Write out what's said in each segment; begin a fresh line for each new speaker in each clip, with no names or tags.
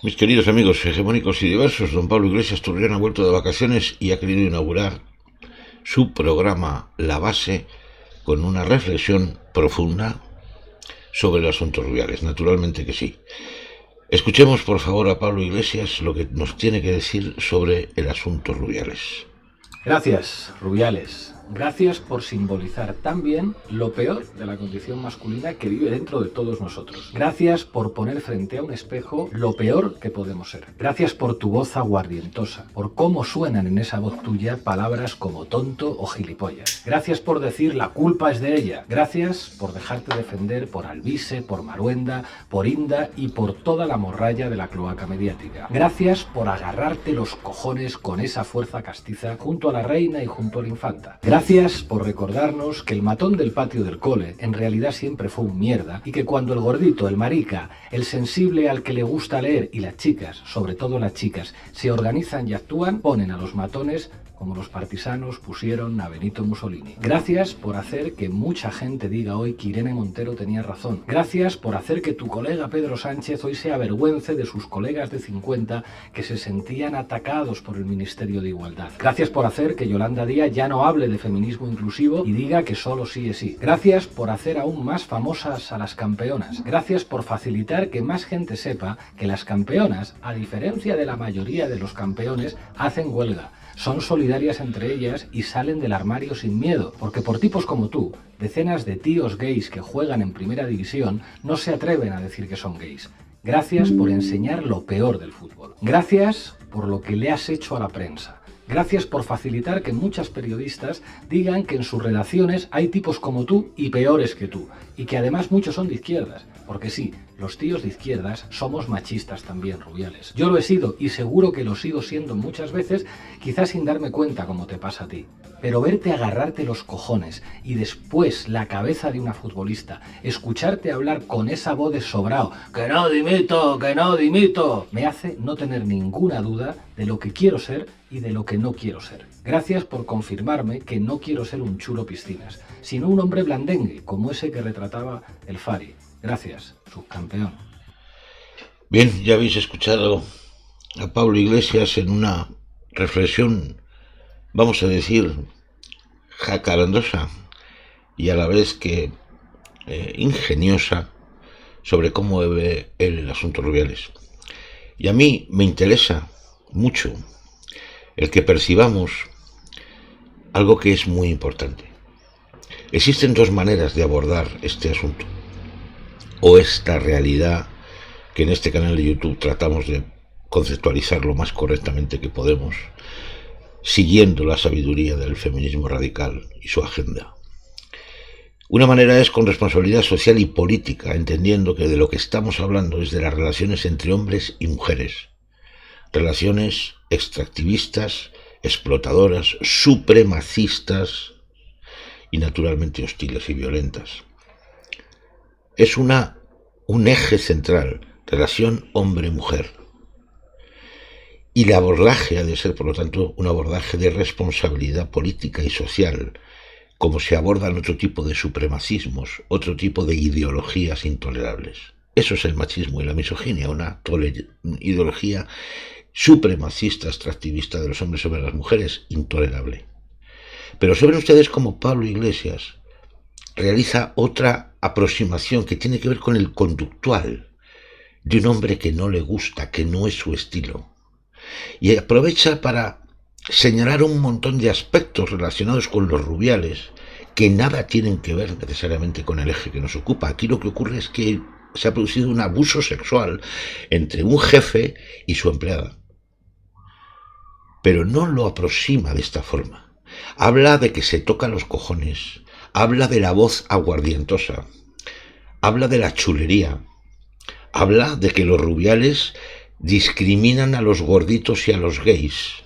Mis queridos amigos hegemónicos y diversos, don Pablo Iglesias Turrión ha vuelto de vacaciones y ha querido inaugurar su programa La Base con una reflexión profunda sobre los asuntos rubiales. Naturalmente que sí. Escuchemos por favor a Pablo Iglesias lo que nos tiene que decir sobre el asunto rubiales.
Gracias, Rubiales. Gracias por simbolizar tan bien lo peor de la condición masculina que vive dentro de todos nosotros. Gracias por poner frente a un espejo lo peor que podemos ser. Gracias por tu voz aguardientosa, por cómo suenan en esa voz tuya palabras como tonto o gilipollas. Gracias por decir la culpa es de ella. Gracias por dejarte defender por Alvise, por Maruenda, por Inda y por toda la morralla de la cloaca mediática. Gracias por agarrarte los cojones con esa fuerza castiza junto a la reina y junto a la infanta. Gracias por recordarnos que el matón del patio del cole en realidad siempre fue un mierda y que cuando el gordito, el marica, el sensible al que le gusta leer y las chicas, sobre todo las chicas, se organizan y actúan, ponen a los matones como los partisanos pusieron a Benito Mussolini. Gracias por hacer que mucha gente diga hoy que Irene Montero tenía razón. Gracias por hacer que tu colega Pedro Sánchez hoy se avergüence de sus colegas de 50 que se sentían atacados por el Ministerio de Igualdad. Gracias por hacer que Yolanda Díaz ya no hable de feminismo inclusivo y diga que solo sí es sí. Gracias por hacer aún más famosas a las campeonas. Gracias por facilitar que más gente sepa que las campeonas, a diferencia de la mayoría de los campeones, hacen huelga. Son solidarias entre ellas y salen del armario sin miedo, porque por tipos como tú, decenas de tíos gays que juegan en primera división no se atreven a decir que son gays. Gracias por enseñar lo peor del fútbol. Gracias por lo que le has hecho a la prensa. Gracias por facilitar que muchas periodistas digan que en sus redacciones hay tipos como tú y peores que tú, y que además muchos son de izquierdas, porque sí, los tíos de izquierdas somos machistas también, Rubiales. Yo lo he sido y seguro que lo sigo siendo muchas veces, quizás sin darme cuenta como te pasa a ti. Pero verte agarrarte los cojones y después la cabeza de una futbolista, escucharte hablar con esa voz de sobrao, que no dimito, me hace no tener ninguna duda de lo que quiero ser y de lo que no quiero ser. Gracias por confirmarme que no quiero ser un chulo piscinas, sino un hombre blandengue, como ese que retrataba el Fari. Gracias, subcampeón.
Bien, ya habéis escuchado a Pablo Iglesias en una reflexión, vamos a decir, jacarandosa y a la vez que ingeniosa sobre cómo ve el asunto Rubiales. Y a mí me interesa mucho el que percibamos algo que es muy importante. Existen dos maneras de abordar este asunto, o esta realidad que en este canal de YouTube tratamos de conceptualizar lo más correctamente que podemos, siguiendo la sabiduría del feminismo radical y su agenda. Una manera es con responsabilidad social y política, entendiendo que de lo que estamos hablando es de las relaciones entre hombres y mujeres, relaciones extractivistas, explotadoras, supremacistas y naturalmente hostiles y violentas. Es un eje central, relación hombre-mujer. Y el abordaje ha de ser, por lo tanto, un abordaje de responsabilidad política y social, como se abordan otro tipo de supremacismos, otro tipo de ideologías intolerables. Eso es el machismo y la misoginia, una ideología supremacista, extractivista de los hombres sobre las mujeres, intolerable. Pero saben ustedes cómo Pablo Iglesias realiza otra aproximación que tiene que ver con el conductual de un hombre que no le gusta, que no es su estilo, y aprovecha para señalar un montón de aspectos relacionados con los Rubiales que nada tienen que ver necesariamente con el eje que nos ocupa. Aquí lo que ocurre es que se ha producido un abuso sexual entre un jefe y su empleada, pero no lo aproxima de esta forma. Habla de que se toca los cojones, habla de la voz aguardientosa, habla de la chulería, habla de que los Rubiales discriminan a los gorditos y a los gays,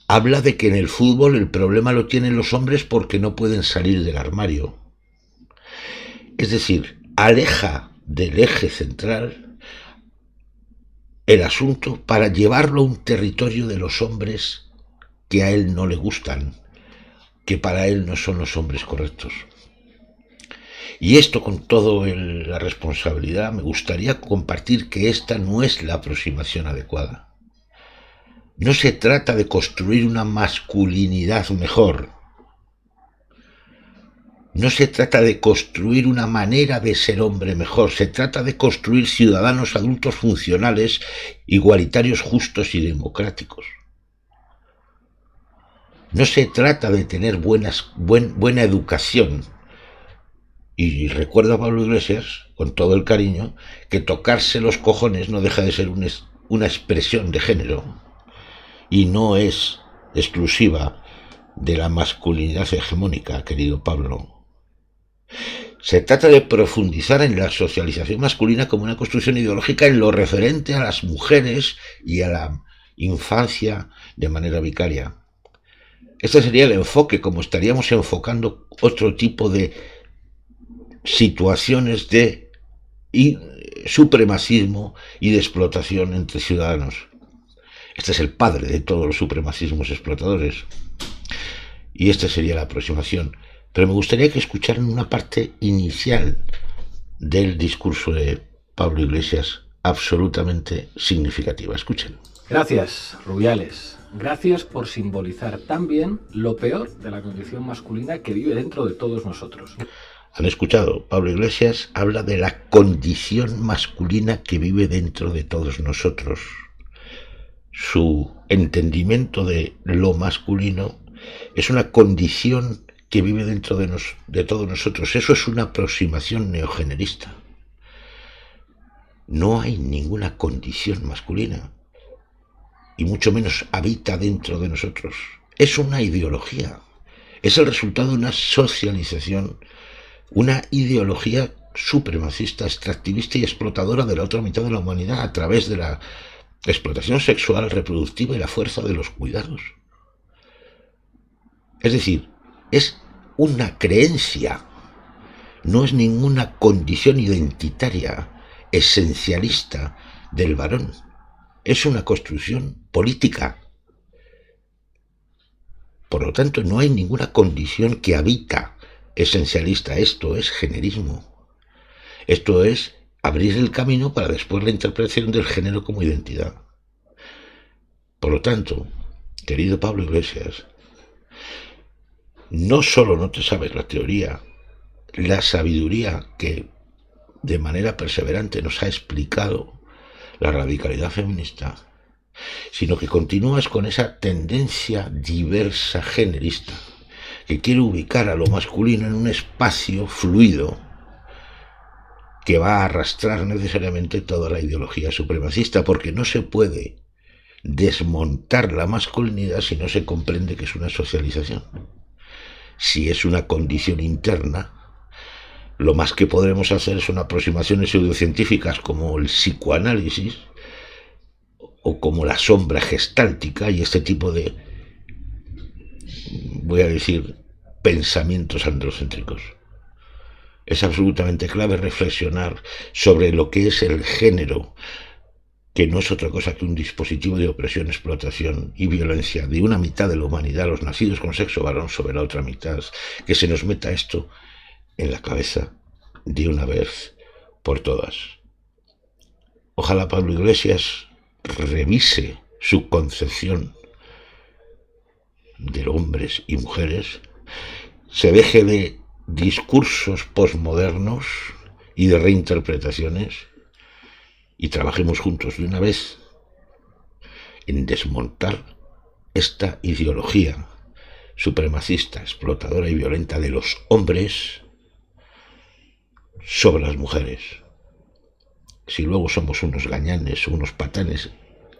habla de que en el fútbol el problema lo tienen los hombres porque no pueden salir del armario. Es decir, aleja del eje central el asunto para llevarlo a un territorio de los hombres que a él no le gustan, que para él no son los hombres correctos. Y esto, con toda la responsabilidad, me gustaría compartir que esta no es la aproximación adecuada. No se trata de construir una masculinidad mejor. No se trata de construir una manera de ser hombre mejor. Se trata de construir ciudadanos adultos funcionales, igualitarios, justos y democráticos. No se trata de tener buena educación. Y recuerdo a Pablo Iglesias, con todo el cariño, que tocarse los cojones no deja de ser una expresión de género y no es exclusiva de la masculinidad hegemónica, querido Pablo. Se trata de profundizar en la socialización masculina como una construcción ideológica en lo referente a las mujeres y a la infancia de manera vicaria. Este sería el enfoque, como estaríamos enfocando otro tipo de situaciones de supremacismo y de explotación entre ciudadanos. Este es el padre de todos los supremacismos explotadores. Y esta sería la aproximación. Pero me gustaría que escucharan una parte inicial del discurso de Pablo Iglesias, absolutamente significativa. Escuchen.
Gracias, Rubiales. Gracias por simbolizar tan bien lo peor de la condición masculina que vive dentro de todos nosotros.
Han escuchado, Pablo Iglesias habla de la condición masculina que vive dentro de todos nosotros. Su entendimiento de lo masculino es una condición que vive dentro de todos nosotros. Eso es una aproximación neogenerista. No hay ninguna condición masculina, y mucho menos habita dentro de nosotros. Es una ideología. Es el resultado de una socialización, una ideología supremacista, extractivista y explotadora de la otra mitad de la humanidad a través de la explotación sexual, reproductiva y la fuerza de los cuidados. Es decir, es una creencia, no es ninguna condición identitaria, esencialista del varón. Es una construcción política. Por lo tanto, no hay ninguna condición que habita esencialista. Esto es generismo. Esto es abrir el camino para después la interpretación del género como identidad. Por lo tanto, querido Pablo Iglesias, no solo no te sabes la teoría, la sabiduría que de manera perseverante nos ha explicado la radicalidad feminista, sino que continúas con esa tendencia diversa generista que quiere ubicar a lo masculino en un espacio fluido que va a arrastrar necesariamente toda la ideología supremacista, porque no se puede desmontar la masculinidad si no se comprende que es una socialización. Si es una condición interna, lo más que podremos hacer son aproximaciones pseudocientíficas como el psicoanálisis o como la sombra gestáltica y este tipo de, voy a decir, pensamientos androcéntricos. Es absolutamente clave reflexionar sobre lo que es el género, que no es otra cosa que un dispositivo de opresión, explotación y violencia de una mitad de la humanidad, los nacidos con sexo varón, sobre la otra mitad. Que se nos meta esto en la cabeza de una vez por todas. Ojalá Pablo Iglesias revise su concepción de hombres y mujeres, se deje de discursos posmodernos y de reinterpretaciones y trabajemos juntos de una vez en desmontar esta ideología supremacista, explotadora y violenta de los hombres sobre las mujeres. Si luego somos unos gañanes o unos patanes,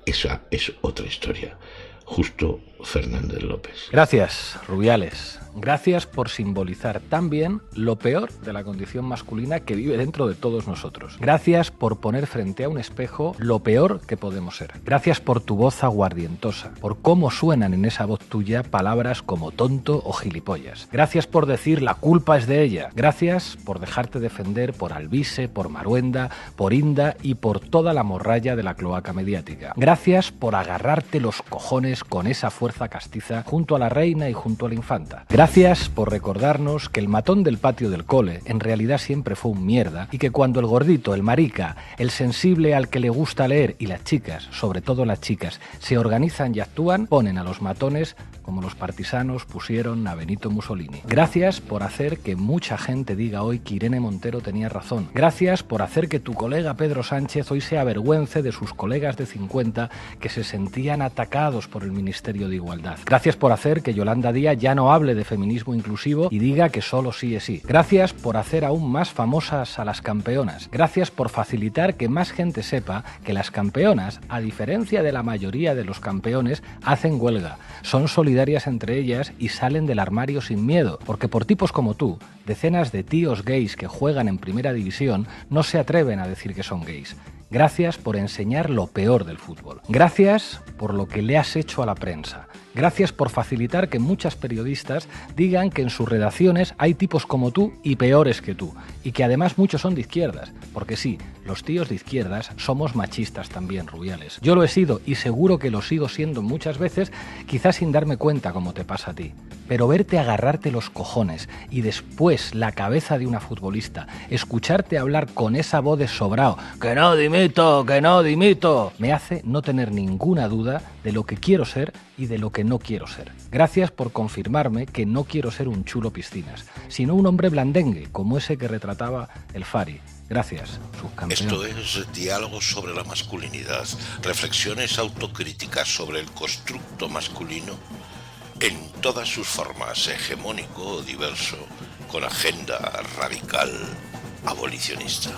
esa es otra historia. Justo Fernández López.
Gracias, Rubiales. Gracias por simbolizar tan bien lo peor de la condición masculina que vive dentro de todos nosotros. Gracias por poner frente a un espejo lo peor que podemos ser. Gracias por tu voz aguardientosa, por cómo suenan en esa voz tuya palabras como tonto o gilipollas. Gracias por decir la culpa es de ella. Gracias por dejarte defender por Alvise, por Maruenda, por Inda y por toda la morralla de la cloaca mediática. Gracias por agarrarte los cojones con esa fuerza fuerza castiza junto a la reina y junto a la infanta. Gracias por recordarnos que el matón del patio del cole en realidad siempre fue un mierda y que cuando el gordito, el marica, el sensible al que le gusta leer y las chicas, sobre todo las chicas, se organizan y actúan, ponen a los matones como los partisanos pusieron a Benito Mussolini. Gracias por hacer que mucha gente diga hoy que Irene Montero tenía razón. Gracias por hacer que tu colega Pedro Sánchez hoy se avergüence de sus colegas de 50 que se sentían atacados por el Ministerio de Igualdad. Gracias por hacer que Yolanda Díaz ya no hable de feminismo inclusivo y diga que solo sí es sí. Gracias por hacer aún más famosas a las campeonas. Gracias por facilitar que más gente sepa que las campeonas, a diferencia de la mayoría de los campeones, hacen huelga. Son solidarias entre ellas y salen del armario sin miedo, porque por tipos como tú, decenas de tíos gays que juegan en primera división no se atreven a decir que son gays. Gracias por enseñar lo peor del fútbol. Gracias por lo que le has hecho a la prensa. Gracias por facilitar que muchas periodistas digan que en sus redacciones hay tipos como tú y peores que tú, y que además muchos son de izquierdas, porque sí, los tíos de izquierdas somos machistas también, Rubiales. Yo lo he sido y seguro que lo sigo siendo muchas veces, quizás sin darme cuenta como te pasa a ti. Pero verte agarrarte los cojones y después la cabeza de una futbolista, escucharte hablar con esa voz de sobrao, que no dimito, me hace no tener ninguna duda de lo que quiero ser y de lo que no quiero ser. Gracias por confirmarme que no quiero ser un chulo piscinas, sino un hombre blandengue, como ese que retrataba el Fari. Gracias, subcampeón.
Esto es Diálogos sobre la masculinidad, reflexiones autocríticas sobre el constructo masculino en todas sus formas, hegemónico o diverso, con agenda radical abolicionista.